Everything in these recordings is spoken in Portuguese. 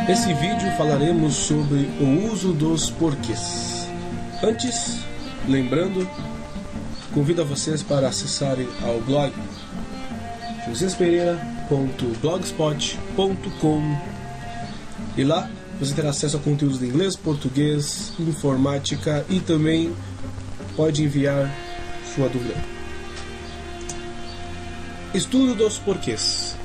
Nesse vídeo falaremos sobre o uso dos porquês. Antes, lembrando, convido a vocês para acessarem ao blog josespereira.blogspot.com e lá você terá acesso a conteúdos de inglês, português, informática e também pode enviar sua dúvida. Estudo dos porquês.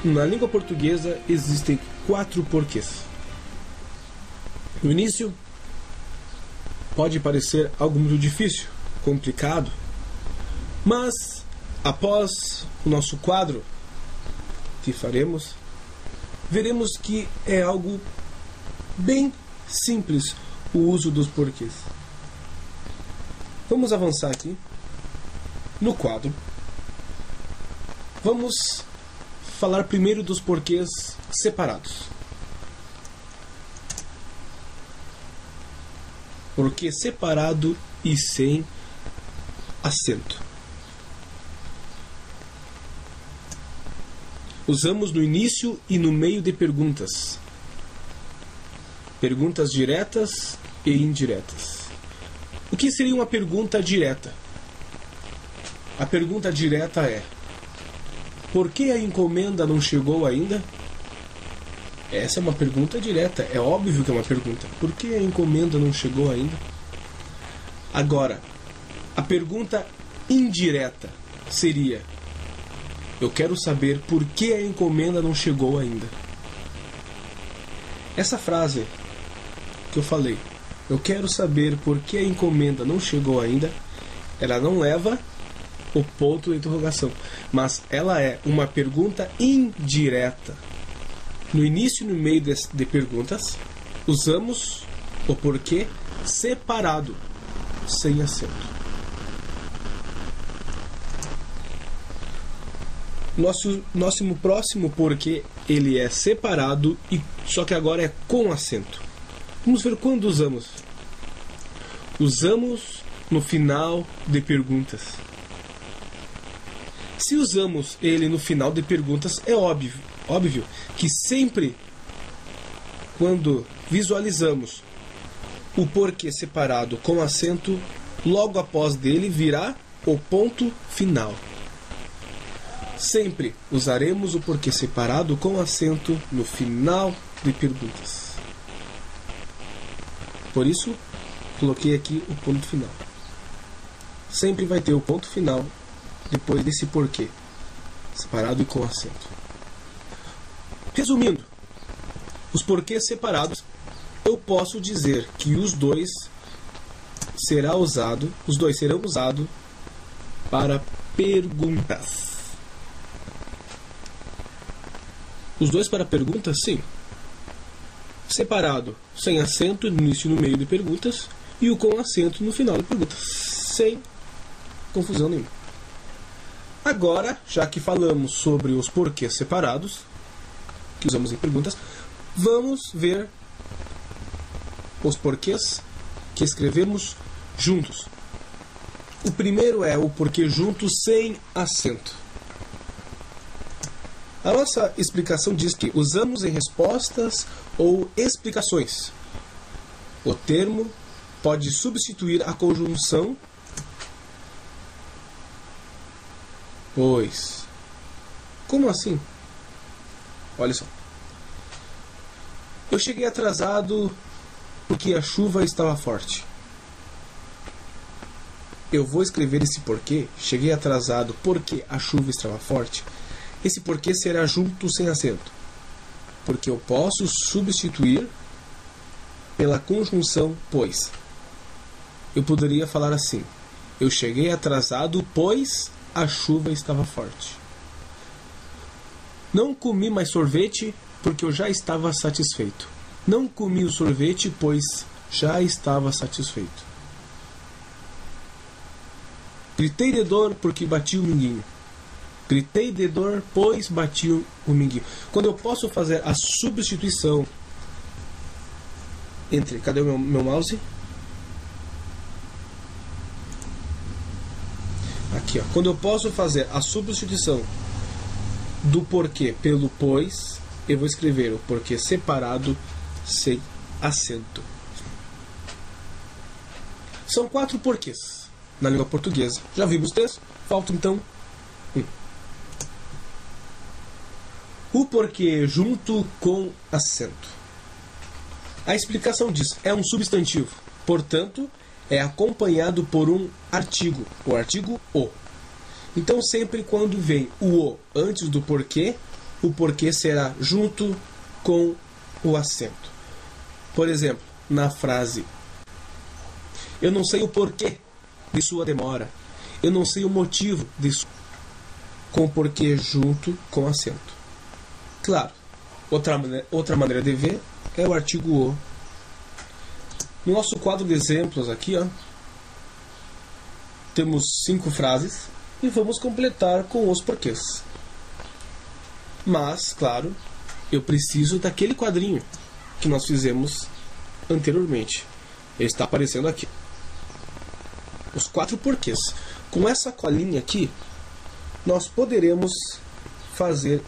Na língua portuguesa existem 4 porquês. No início, pode parecer algo muito difícil, complicado, mas após o nosso quadro que faremos, veremos que é algo bem simples o uso dos porquês. Vamos avançar aqui no quadro. Vamos falar primeiro dos porquês separados. Porquê separado e sem acento. Usamos no início e no meio de perguntas. Perguntas diretas e indiretas. O que seria uma pergunta direta? A pergunta direta é: por que a encomenda não chegou ainda? Essa é uma pergunta direta. É óbvio que é uma pergunta. Por que a encomenda não chegou ainda? Agora, a pergunta indireta seria: eu quero saber por que a encomenda não chegou ainda. Essa frase que eu falei, eu quero saber por que a encomenda não chegou ainda, ela não leva o ponto de interrogação, mas ela é uma pergunta indireta. No início e no meio de perguntas, usamos o porquê separado, sem acento. Nosso próximo porquê, ele é separado, só que agora é com acento. Vamos ver quando usamos. Usamos no final de perguntas. Se usamos ele no final de perguntas, é óbvio que sempre quando visualizamos o porquê separado com acento, logo após dele virá o ponto final. Sempre usaremos o porquê separado com acento no final de perguntas. Por isso, coloquei aqui o ponto final. Sempre vai ter o ponto final depois desse porquê separado e com acento. Resumindo, os porquês separados, eu posso dizer que os dois serão usados para perguntas. Os dois para perguntas, sim. Separado, sem acento no início e no meio de perguntas, e o com acento no final de perguntas, sem confusão nenhuma. Agora, já que falamos sobre os porquês separados, que usamos em perguntas, vamos ver os porquês que escrevemos juntos. O primeiro é o porquê junto sem acento. A nossa explicação diz que usamos em respostas ou explicações. O termo pode substituir a conjunção pois. Como assim? Olha só. Eu cheguei atrasado porque a chuva estava forte. Eu vou escrever esse porquê. Cheguei atrasado porque a chuva estava forte. Esse porquê será junto sem acento, porque eu posso substituir pela conjunção pois. Eu poderia falar assim: eu cheguei atrasado pois a chuva estava forte. Não comi mais sorvete porque eu já estava satisfeito. Não comi o sorvete pois já estava satisfeito. Gritei de dor porque bati o minguinho. Gritei de dor pois bati o minguinho. Quando eu posso fazer a substituição entre... Cadê o meu mouse? Aqui, ó. Quando eu posso fazer a substituição do porquê pelo pois, eu vou escrever o porquê separado sem acento. São 4 porquês na língua portuguesa. Já vimos 3, falta então 1. O porquê junto com acento. A explicação diz: é um substantivo, portanto, é acompanhado por um artigo, o artigo o. Então, sempre quando vem o antes do porquê, o porquê será junto com o acento. Por exemplo, na frase: eu não sei o porquê de sua demora. Eu não sei o motivo disso. Com o porquê junto com acento. Claro, outra maneira de ver é o artigo o. No nosso quadro de exemplos aqui, ó, temos 5 frases e vamos completar com os porquês. Mas, claro, eu preciso daquele quadrinho que nós fizemos anteriormente. Ele está aparecendo aqui. Os 4 porquês. Com essa colinha aqui, nós poderemos fazer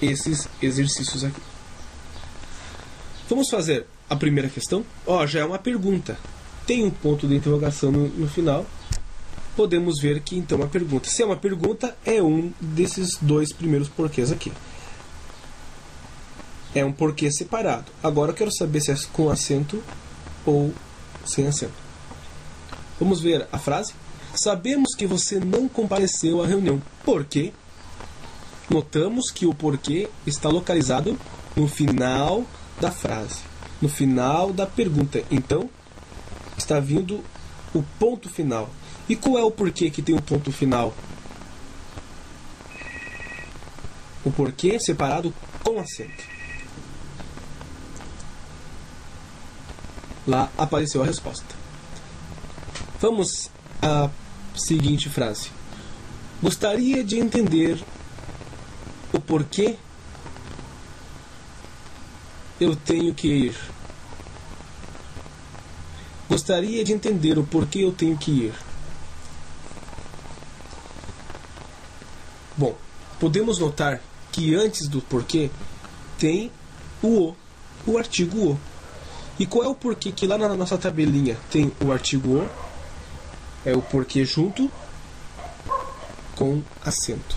esses exercícios aqui. Vamos fazer a primeira questão. Já é uma pergunta. Tem um ponto de interrogação no final. Podemos ver que então é uma pergunta. Se é uma pergunta, é um desses 2 primeiros porquês aqui. É um porquê separado. Agora eu quero saber se é com acento ou sem acento. Vamos ver a frase. Sabemos que você não compareceu à reunião. Por quê? Notamos que o porquê está localizado no final da frase, no final da pergunta. Então, está vindo o ponto final. E qual é o porquê que tem um ponto final? O porquê separado com acento. Lá apareceu a resposta. Vamos à seguinte frase. Gostaria de entender o porquê eu tenho que ir. Gostaria de entender o porquê eu tenho que ir. Bom, podemos notar que antes do porquê tem o artigo o. E qual é o porquê que lá na nossa tabelinha tem o artigo o? É o porquê junto com acento.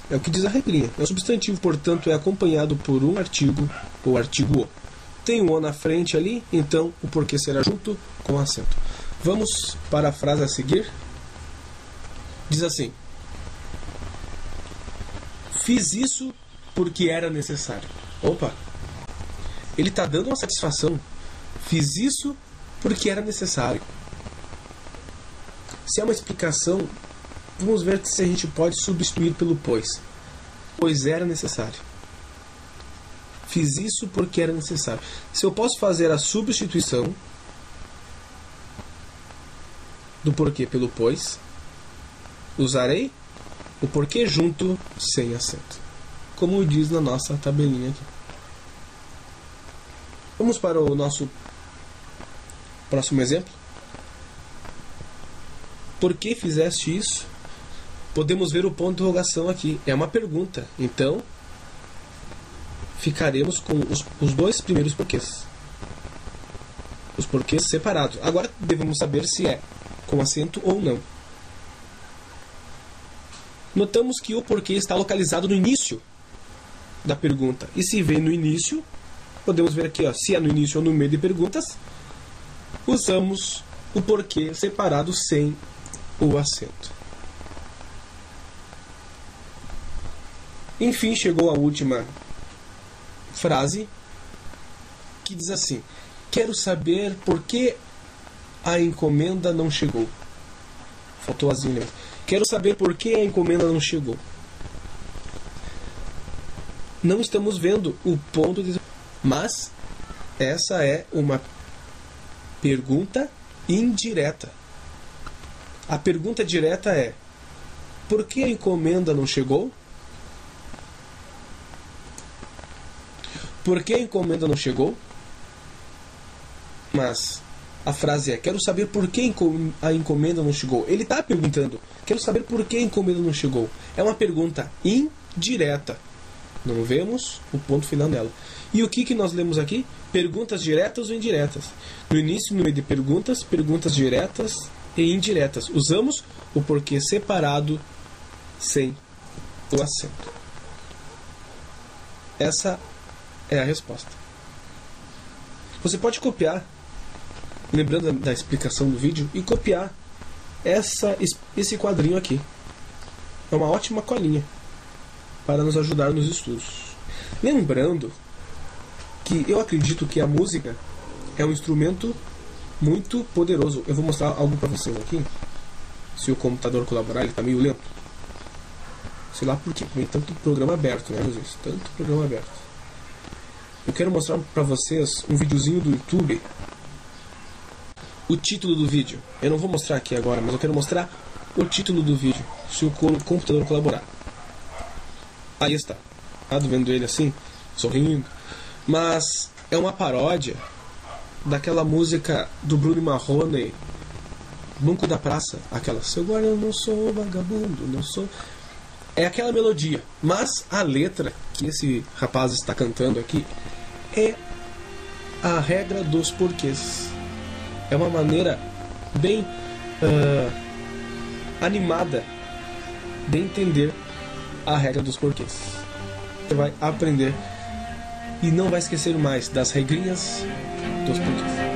É o que diz a regrinha. É um substantivo, portanto, é acompanhado por um artigo, o artigo o. Tem um o na frente ali, então o porquê será junto com acento. Vamos para a frase a seguir. Diz assim: fiz isso porque era necessário. Opa! Ele está dando uma satisfação. Fiz isso porque era necessário. Se é uma explicação, vamos ver se a gente pode substituir pelo pois. Pois era necessário. Fiz isso porque era necessário. Se eu posso fazer a substituição do porquê pelo pois, usarei o porquê junto sem acento, como diz na nossa tabelinha aqui. Vamos para o nosso próximo exemplo. Por que fizeste isso? Podemos ver o ponto de interrogação aqui. É uma pergunta. Então, ficaremos com os 2 primeiros porquês. Os porquês separados. Agora devemos saber se é com acento ou não. Notamos que o porquê está localizado no início da pergunta. E se vem no início, podemos ver aqui, se é no início ou no meio de perguntas, usamos o porquê separado sem o acento. Enfim, chegou a última frase, que diz assim: quero saber por que a encomenda não chegou. Faltou azinho, né? Quero saber por que a encomenda não chegou. Não estamos vendo o ponto de... Mas essa é uma pergunta indireta. A pergunta direta é: por que a encomenda não chegou? Por que a encomenda não chegou? Mas A frase é: quero saber por que a encomenda não chegou. Ele está perguntando: quero saber por que a encomenda não chegou. É uma pergunta indireta. Não vemos o ponto final nela. E o que nós lemos aqui? Perguntas diretas ou indiretas. No início, no meio de perguntas, perguntas diretas e indiretas. Usamos o porquê separado sem o acento. Essa é a resposta. Você pode copiar, lembrando da explicação do vídeo, e copiar esse quadrinho aqui. É uma ótima colinha para nos ajudar nos estudos. Lembrando que eu acredito que a música é um instrumento muito poderoso. Eu vou mostrar algo para vocês aqui. Se o computador colaborar, ele está meio lento. Sei lá por quê. Tem tanto programa aberto, né, Jesus? Tanto programa aberto. Eu quero mostrar para vocês um videozinho do YouTube. O título do vídeo. Eu não vou mostrar aqui agora, mas eu quero mostrar o título do vídeo. Se o computador colaborar. Aí está. Tá vendo ele assim? Sorrindo. Mas é uma paródia daquela música do Bruno Marrone, Banco da Praça. Aquela: se agora eu não sou vagabundo, não sou... É aquela melodia. Mas a letra que esse rapaz está cantando aqui é a regra dos porquês. É uma maneira bem animada de entender a regra dos porquês. Você vai aprender e não vai esquecer mais das regrinhas dos porquês.